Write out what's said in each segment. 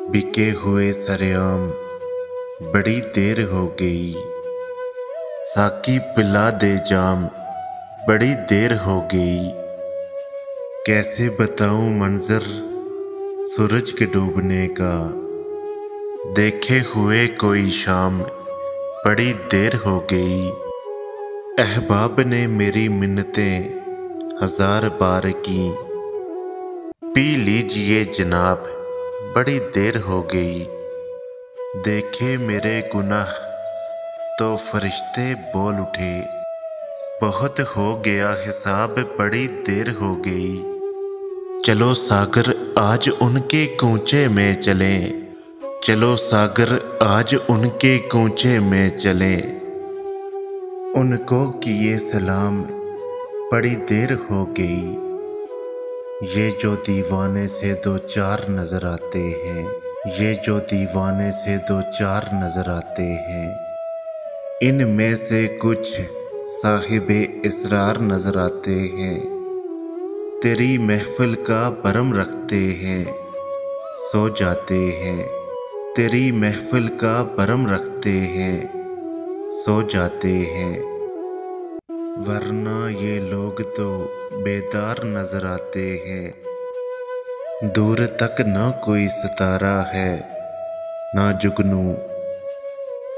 बिके हुए सरेआम बड़ी देर हो गई। साकी पिला दे जाम बड़ी देर हो गई। कैसे बताऊं मंजर सूरज के डूबने का, देखे हुए कोई शाम बड़ी देर हो गई। अहबाब ने मेरी मिन्नतें 1000 बार की, पी लीजिए जनाब बड़ी देर हो गई। देखे मेरे गुनाह तो फरिश्ते बोल उठे, बहुत हो गया हिसाब बड़ी देर हो गई। चलो सागर आज उनके कूचे में चलें, चलो सागर आज उनके कूचे में चलें। उनको किए सलाम बड़ी देर हो गई। ये जो दीवाने से दो चार नजर आते हैं, ये जो दीवाने से दो चार नजर आते हैं, इनमें से कुछ साहिबे इसरार नजर आते हैं। तेरी महफिल का भरम रखते हैं, सो जाते हैं। तेरी महफिल का भरम रखते हैं, सो जाते हैं। वरना ये लोग तो बेदार नजर आते हैं। दूर तक ना कोई सितारा है ना जुगनू,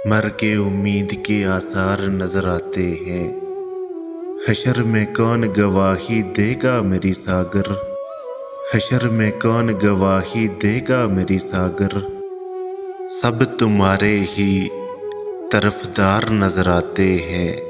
मर के उम्मीद के आसार नजर आते हैं। हशर में कौन गवाही देगा मेरी सागर, हशर में कौन गवाही देगा मेरी सागर। सब तुम्हारे ही तरफदार नजर आते हैं।